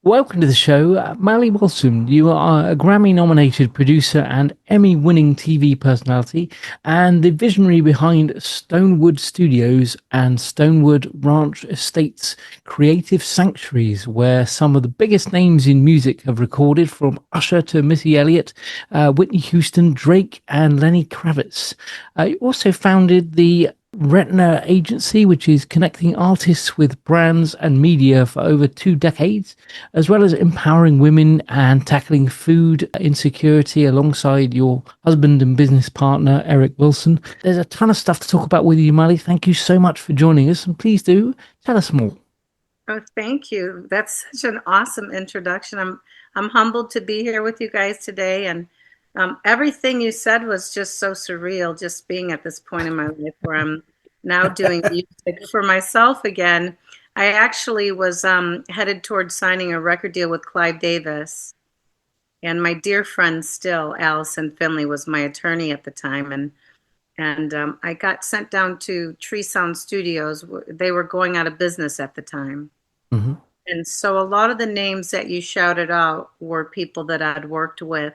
Welcome to the show, Mally Wilson. You are a Grammy-nominated producer and Emmy-winning TV personality, and the visionary behind StoneWood Studios and StoneWood Ranch Estates creative sanctuaries, where some of the biggest names in music have recorded, from Usher to Missy Elliott, Whitney Houston, Drake, and Lenny Kravitz. You also founded the Retnuh Agency, which is connecting artists with brands and media for over 2 decades, as well as empowering women and tackling food insecurity alongside your husband and business partner, Eric Wilson. There's a ton of stuff to talk about with you, Molly. Thank you so much for joining us, and please do tell us more. Oh, thank you. That's such an awesome introduction. I'm humbled to be here with you guys today, and everything you said was just so surreal. Just being at this point in my life where I'm now doing music for myself again. I actually was headed towards signing a record deal with Clive Davis, and my dear friend still, Allison Finley, was my attorney at the time, and I got sent down to Tree Sound Studios. They were going out of business at the time. Hmm. And so a lot of the names that you shouted out were people that I'd worked with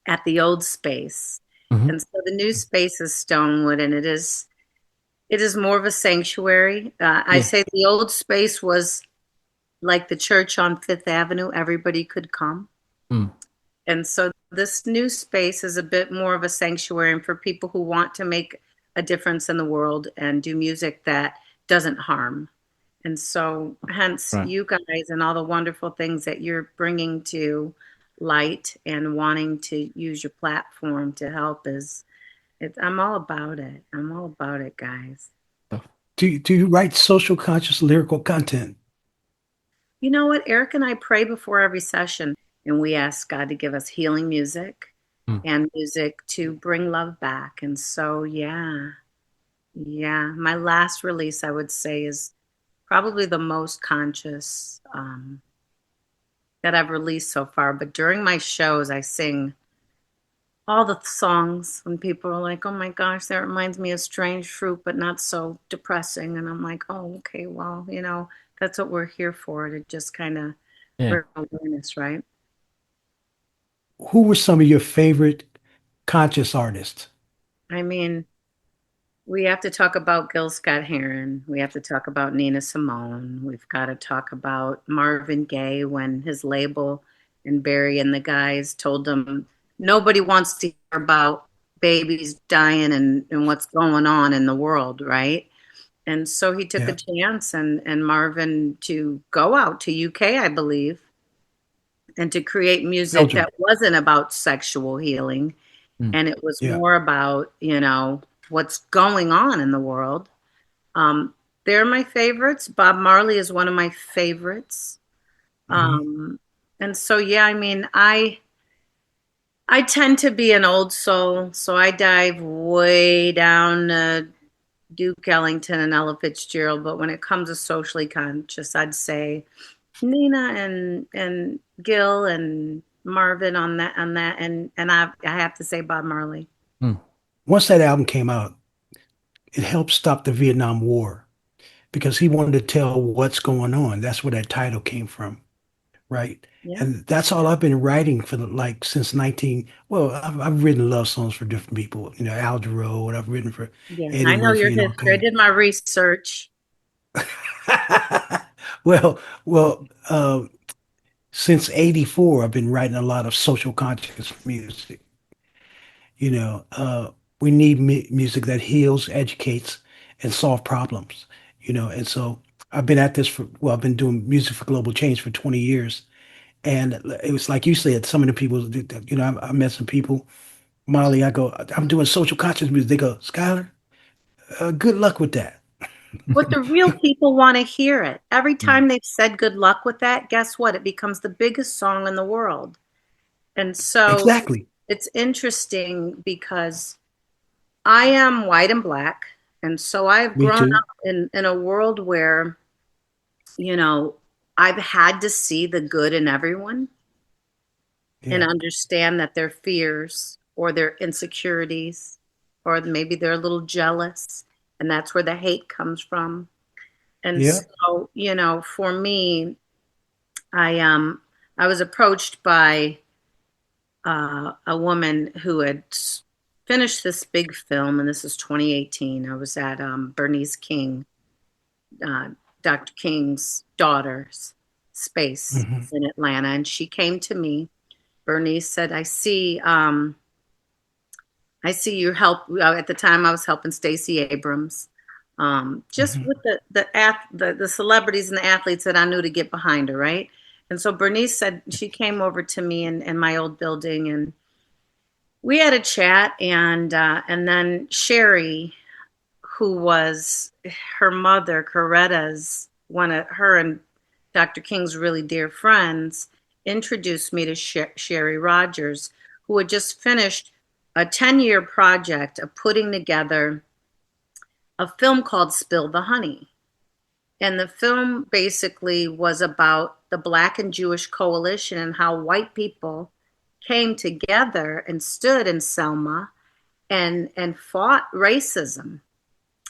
at the old space. Hmm. And so the new space is Stonewood, and it is more of a sanctuary. I Yeah. say the old space was like the church on Fifth Avenue. Everybody could come. Mm. And so this new space is a bit more of a sanctuary for people who want to make a difference in the world and do music that doesn't harm. And so, hence, Right. you guys and all the wonderful things that you're bringing to light and wanting to use your platform to help I'm all about it. I'm all about it, guys. Do you write social conscious lyrical content? You know what? Eric and I pray before every session, and we ask God to give us healing music Mm. and music to bring love back. And so, yeah, yeah. My last release, I would say, is probably the most conscious that I've released so far. But during my shows, I sing all the songs when people are like, oh my gosh, that reminds me of Strange Fruit, but not so depressing. And I'm like, oh, okay, well, that's what we're here for, to just kind of Yeah. bring awareness, right? Who were some of your favorite conscious artists? I mean, we have to talk about Gil Scott-Heron. We have to talk about Nina Simone. We've got to talk about Marvin Gaye when his label and Barry and the guys told him nobody wants to hear about babies dying and what's going on in the world, right? And so he took a Yeah, chance and Marvin to go out to UK, I believe, and to create music Belgium. that wasn't about sexual healing, Mm. and it was Yeah. more about what's going on in the world. They're my favorites. Bob Marley is one of my favorites. Hmm. And so, yeah, I mean, I tend to be an old soul, so I dive way down Duke Ellington and Ella Fitzgerald. But when it comes to socially conscious, I'd say Nina and Gil and Marvin on that, and I have to say Bob Marley. Mm. Once that album came out, it helped stop the Vietnam War because he wanted to tell what's going on. That's where that title came from, right? Yeah, And that's all I've been writing for like since 19. Well, I've written love songs for different people, Al Jarreau, and I've written for yeah. Eddie I know Murphy your and all history. I kinds did my research. of. Well, since 84, I've been writing a lot of social conscious music. You know, we need music that heals, educates, and solve problems. And so I've been at this I've been doing music for global change for 20 years. And it was like you said, some of the people, I met some people, Molly, I go, I'm doing social conscious music. They go, Skyler, good luck with that. But the real people want to hear it. Every Mm. time they've said good luck with that, guess what? It becomes the biggest song in the world. And so Exactly. it's interesting because I am white and black. And so I've Me grown too. up in a world where, you know, I've had to see the good in everyone and Yeah. understand that their fears or their insecurities, or maybe they're a little jealous, and that's where the hate comes from. And Yeah. so, for me, I was approached by a woman who had finished this big film, and this is 2018. I was at Bernice King, uh, Dr. King's daughter's space Hmm. in Atlanta, and she came to me. Bernice said, I see you help." At the time, I was helping Stacey Abrams, just Hmm. with the celebrities and the athletes that I knew to get behind her, right? And so Bernice said she came over to me in my old building, and we had a chat, and then Sherry, who was her mother, Coretta's one of her and Dr. King's really dear friends, introduced me to Sherry Rogers, who had just finished a 10-year project of putting together a film called Spill the Honey. And the film basically was about the Black and Jewish coalition and how white people came together and stood in Selma and fought racism,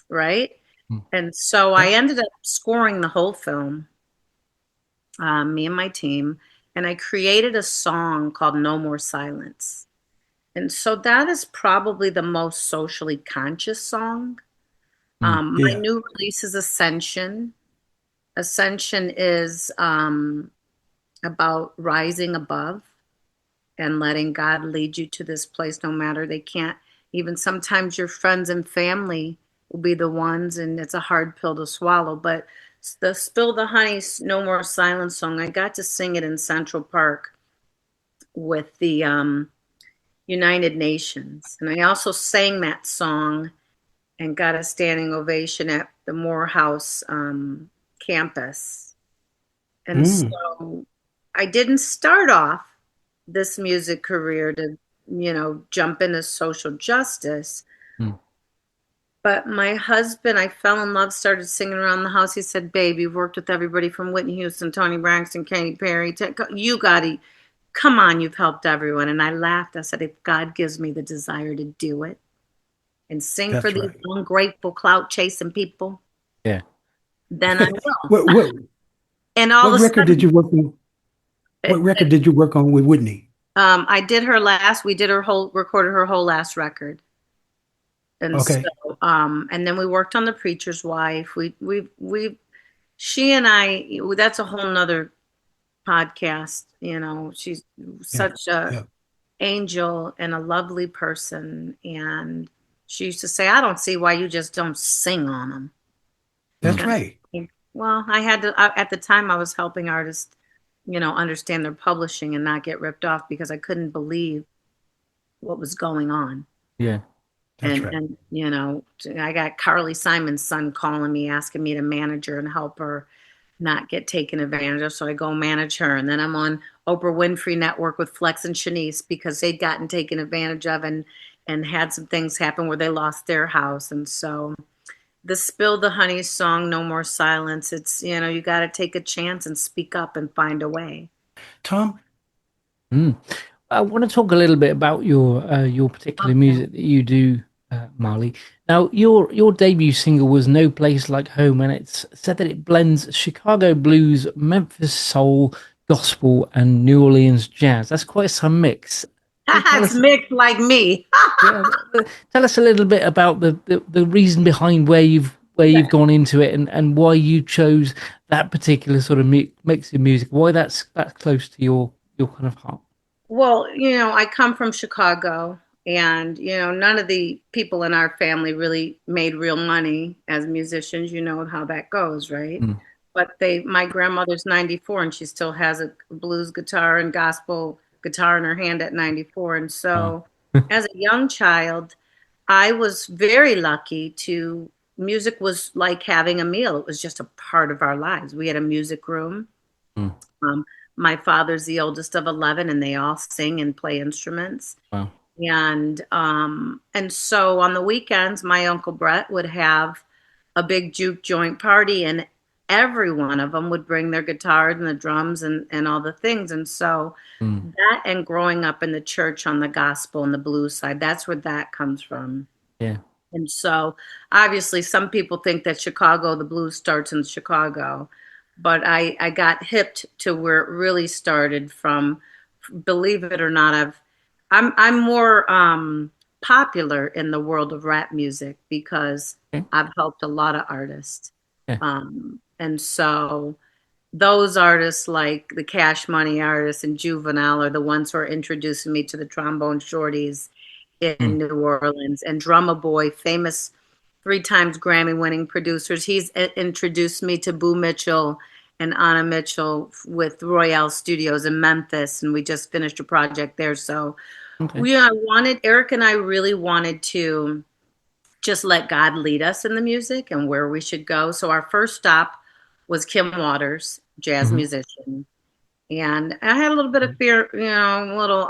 right? Mm. And so I Yep. ended up scoring the whole film, me and my team, and I created a song called No More Silence. And so that is probably the most socially conscious song. Mm. My Yeah. new release is Ascension. Ascension is about rising above and letting God lead you to this place, no matter they can't. Even sometimes your friends and family will be the ones, and it's a hard pill to swallow. But the Spill the Honey, No More Silence song, I got to sing it in Central Park with the United Nations. And I also sang that song and got a standing ovation at the Morehouse campus. And Mm. so I didn't start off this music career to, jump into social justice. Mm. But my husband, I fell in love, started singing around the house. He said, "Babe, you've worked with everybody from Whitney Houston, Tony Braxton, Katy Perry. You got to, come on, you've helped everyone." And I laughed. I said, "If God gives me the desire to do it and sing for That's these right. ungrateful, clout chasing people, Yeah. then I will." What what And all what of a record did sudden, you work on? What record did you work on with Whitney? I did we did recorded her whole last record. And so, Okay. and then we worked on The Preacher's Wife. She and I, that's a whole nother podcast. She's Yeah. such a Yeah. angel and a lovely person. And she used to say, "I don't see why you just don't sing on them." That's Mm. right. Well, I had to, at the time I was helping artists, understand their publishing and not get ripped off because I couldn't believe what was going on. Yeah. That's right. And I got Carly Simon's son calling me, asking me to manage her and help her not get taken advantage of. So I go manage her. And then I'm on Oprah Winfrey Network with Flex and Shanice because they'd gotten taken advantage of and had some things happen where they lost their house. And so the Spill the Honey song, No More Silence, it's, you got to take a chance and speak up and find a way. Tom? Mm. I want to talk a little bit about your particular Okay. music that you do, Marley. Now, your debut single was "No Place Like Home," and it's said that it blends Chicago blues, Memphis soul, gospel, and New Orleans jazz. That's quite some mix. Can you tell It's us, mixed like me. yeah, tell us a little bit about the reason behind where you've gone into it and why you chose that particular sort of mix of music. Why that's close to your kind of heart. Well, I come from Chicago, and none of the people in our family really made real money as musicians. You know how that goes, right? Mm. But my grandmother's 94 and she still has a blues guitar and gospel guitar in her hand at 94. And Wow. so as a young child, I was very lucky to music was like having a meal. It was just a part of our lives. We had a music room. Mm. Um, my father's the oldest of 11, and they all sing and play instruments. Wow. And so on the weekends, my Uncle Brett would have a big juke joint party, and every one of them would bring their guitars and the drums and all the things. And so Mm. that, and growing up in the church on the gospel and the blues side, that's where that comes from. Yeah. And so obviously some people think that the blues starts in Chicago, but I got hipped to where it really started from. Believe it or not, I'm more popular in the world of rap music because Okay. I've helped a lot of artists. Yeah. And so those artists like the Cash Money artists and Juvenile are the ones who are introducing me to the trombone shorties in New Orleans. And Drummer Boy, famous 3 times Grammy-winning producers, he's introduced me to Boo Mitchell and Anna Mitchell with Royale Studios in Memphis, and we just finished a project there. So Okay. Eric and I really wanted to just let God lead us in the music and where we should go. So our first stop was Kim Waters, jazz musician. And I had a little bit of fear, a little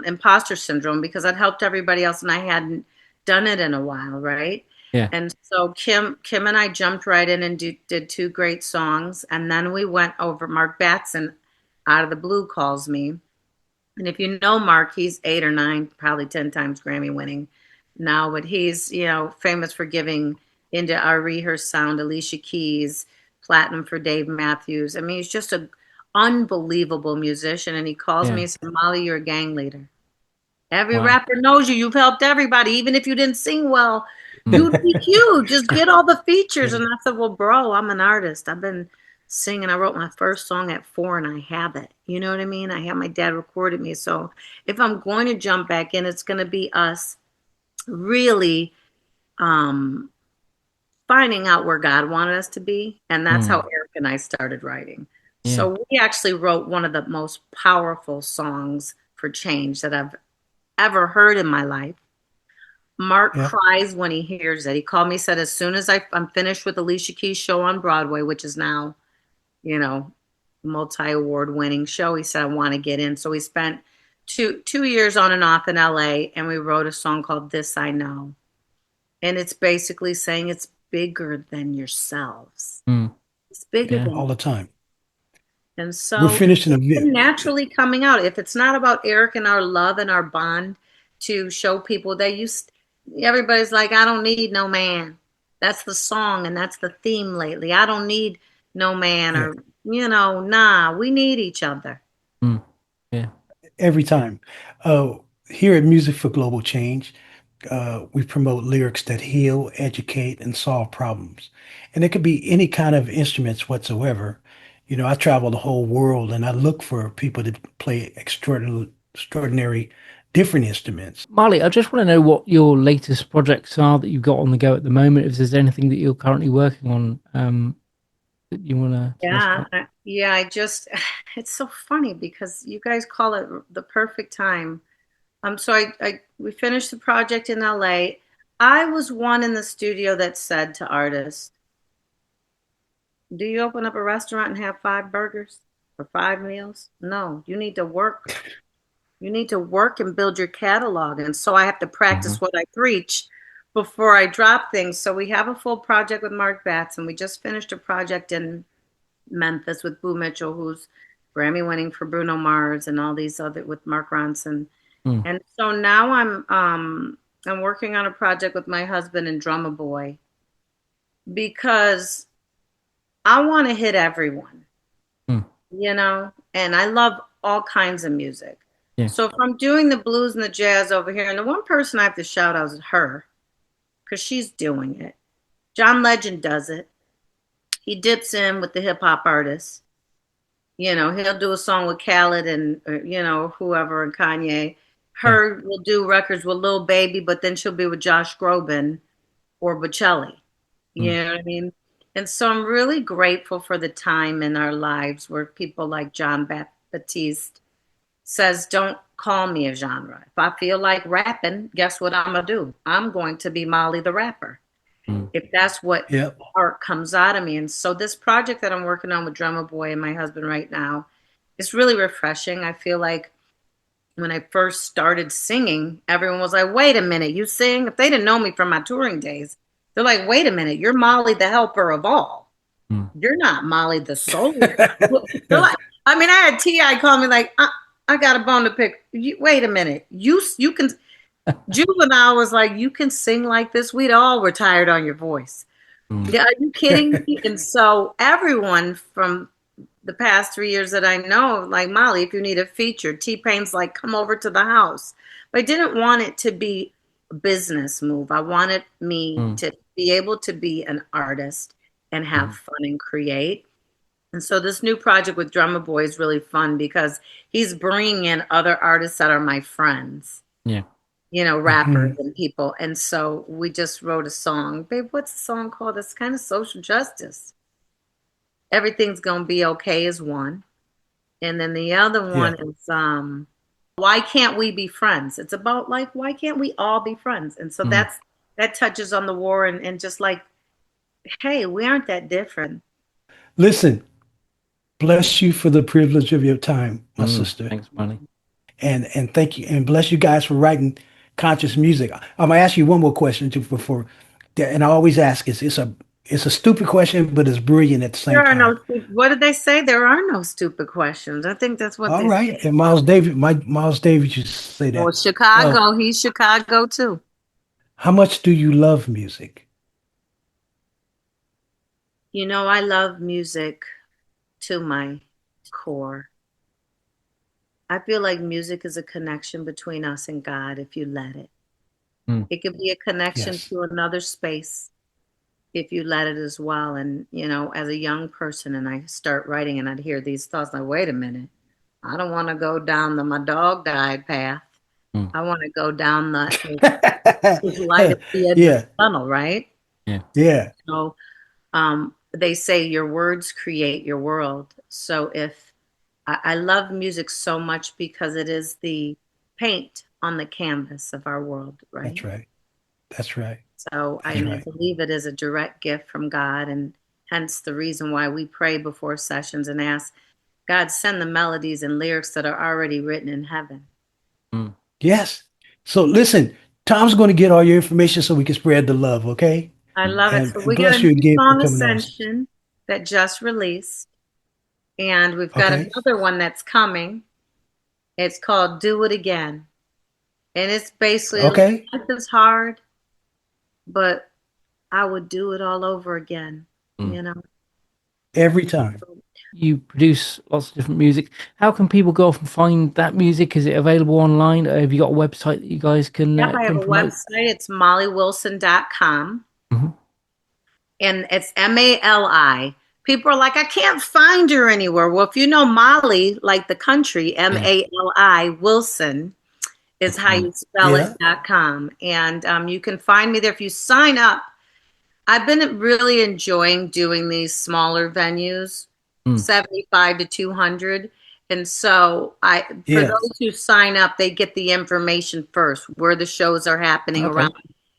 imposter syndrome because I'd helped everybody else and I hadn't done it in a while, right? Yeah. And so Kim and I jumped right in and did 2 great songs. And then we went over. Mark Batson, out of the blue, calls me. And if you know Mark, he's 8 or 9, probably 10 times Grammy winning now, but he's, famous for giving Into Our Rehearsed Sound, Alicia Keys, platinum for Dave Matthews. I mean, he's just an unbelievable musician. And he calls me and says, Molly, you're a gang leader. Every rapper knows you. You've helped everybody. Even if you didn't sing well, you'd be huge. Just get all the features. And I said, well, bro, I'm an artist. I've been singing. I wrote my first song at 4 and I have it. You know what I mean? I have my dad recorded me. So if I'm going to jump back in, it's going to be us really finding out where God wanted us to be. And that's how Eric and I started writing. Yeah. So we actually wrote one of the most powerful songs for change that I've ever heard in my life. Mark cries when he hears it. He called me, said, as soon as I'm finished with Alicia Keys' show on Broadway, which is now, multi-award winning show, he said, I want to get in. So we spent two years on and off in LA, and we wrote a song called This I Know. And it's basically saying it's bigger than yourselves. It's bigger than all the time. And so we're finishing it's naturally coming out. If it's not about Eric and our love and our bond to show people that everybody's like, I don't need no man. That's the song and that's the theme lately. I don't need no man or, nah, we need each other. Yeah. Every time. Here at Music for Global Change, we promote lyrics that heal, educate, and solve problems. And it could be any kind of instruments whatsoever. I travel the whole world and I look for people to play extraordinary different instruments. Marley, I just want to know what your latest projects are that you've got on the go at the moment. If there's anything that you're currently working on that you want to it's so funny because you guys call it the perfect time. So we finished the project in LA. I was one in the studio that said to artists, do you open up a restaurant and have 5 burgers or 5 meals? No, you need to work. You need to work and build your catalog. And so I have to practice what I preach before I drop things. So we have a full project with Mark Batson. We just finished a project in Memphis with Boo Mitchell, who's Grammy winning for Bruno Mars and all these other with Mark Ronson. And so now I'm working on a project with my husband and Drummer Boy because I want to hit everyone, and I love all kinds of music. Yeah. So if I'm doing the blues and the jazz over here, and the one person I have to shout out is her because she's doing it. John Legend does it. He dips in with the hip hop artists. He'll do a song with Khaled and, whoever and Kanye. Her will do records with Lil Baby, but then she'll be with Josh Groban or Bocelli. You know what I mean? And so I'm really grateful for the time in our lives where people like John Baptiste says, don't call me a genre. If I feel like rapping, guess what I'm going to do? I'm going to be Molly the rapper. If that's what art comes out of me. And so this project that I'm working on with Drummer Boy and my husband right now is really refreshing. I feel like when I first started singing, everyone was like, wait a minute, you sing? If they didn't know me from my touring days, they're like, wait a minute, you're Molly the helper of all. You're not Molly the soul. Like, I had T.I. call me like, I got a bone to pick. Wait a minute. You can, Juvenile was like, you can sing like this? We'd all retired on your voice. Are you kidding me? And so everyone from the past 3 years that I know, like Molly, if you need a feature, T-Pain's like, come over to the house. But I didn't want it to be a business move. I wanted me to be able to be an artist and have fun and create. And so this new project with Drummer Boy is really fun because he's bringing in other artists that are my friends. Yeah. You know, rappers and people. And so we just wrote a song. Babe, what's the song called? It's kind of social justice. Everything's Gonna Be Okay is one. And then the other one is Why Can't We Be Friends? It's about like, why can't we all be friends? And so that touches on the war and just like, hey, we aren't that different. Listen, bless you for the privilege of your time, my sister. Thanks, Molly. And thank you, and bless you guys for writing conscious music. I'm gonna ask you one more question too before, and I always ask it's a stupid question, but it's brilliant at the same time. What did they say? There are no stupid questions. I think that's what. All right, and Miles Davis used to say that. Well, Chicago, he's Chicago too. How much do you love music? You know, I love music to my core. I feel like music is a connection between us and God if you let it. It could be a connection to another space if you let it as well. And, you know, as a young person and I start writing and I'd hear these thoughts like, wait a minute, I don't want to go down the my dog died path. I want to go down the light at the end of the tunnel, right? Yeah. So they say your words create your world. So if I love music so much because it is the paint on the canvas of our world, right? That's right. So I believe it is a direct gift from God, and hence the reason why we pray before sessions and ask God, send the melodies and lyrics that are already written in heaven. Yes. So listen, Tom's going to get all your information so we can spread the love, okay? I love it. So we got a new song, Ascension, that just released. And we've got another one that's coming. It's called Do It Again. And it's basically, life is hard, but I would do it all over again, you know? Every time. You produce lots of different music. How can people go off and find that music? Is it available online? Have you got a website that you guys can I have a website. It's mollywilson.com. And it's Mali. People are like, I can't find her anywhere. Well, if you know Molly, like the country, Mali, Wilson is how you spell it.com. And you can find me there. If you sign up, I've been really enjoying doing these smaller venues, 75 to 200. And so for those who sign up, they get the information first, where the shows are happening around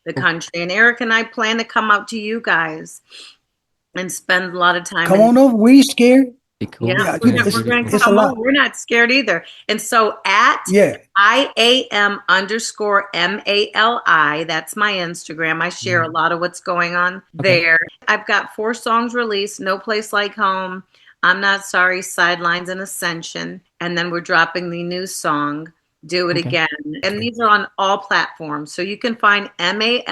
the country. And Eric and I plan to come out to you guys and spend a lot of time. Come on over. We ain't scared. Cool. Yeah, we're going to come over. We're not scared either. And so at IAM_MALI, that's my Instagram. I share a lot of what's going on there. I've got 4 songs released, No Place Like Home, I'm Not Sorry, Sidelines, and Ascension. And then we're dropping the new song, Do It Again. And these are on all platforms. So you can find Mali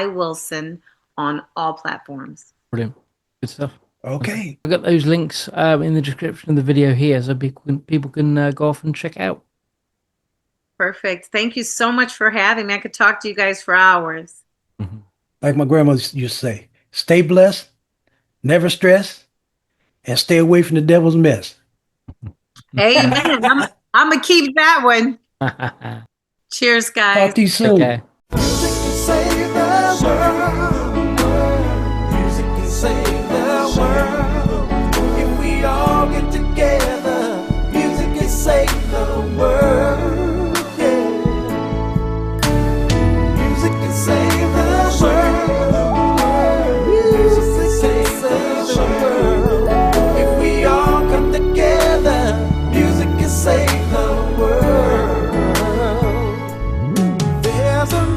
Wilson on all platforms. Brilliant. Good stuff. Okay. I've got those links in the description of the video here, so people can go off and check out. Perfect. Thank you so much for having me. I could talk to you guys for hours. Like my grandmother used to say, stay blessed, never stress, and stay away from the devil's mess. Amen. I'm going to keep that one. Cheers, guys. Talk to you soon. Okay. If we all get together, music can save the world. Yeah. Music can save the world. Music can save the world. If we all come together, music can save the world. There's an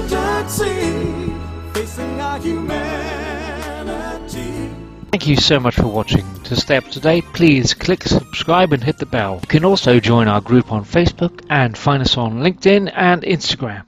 urgency facing our humanity. Thank you so much for watching. To stay up to date, please click subscribe and hit the bell. You can also join our group on Facebook and find us on LinkedIn and Instagram.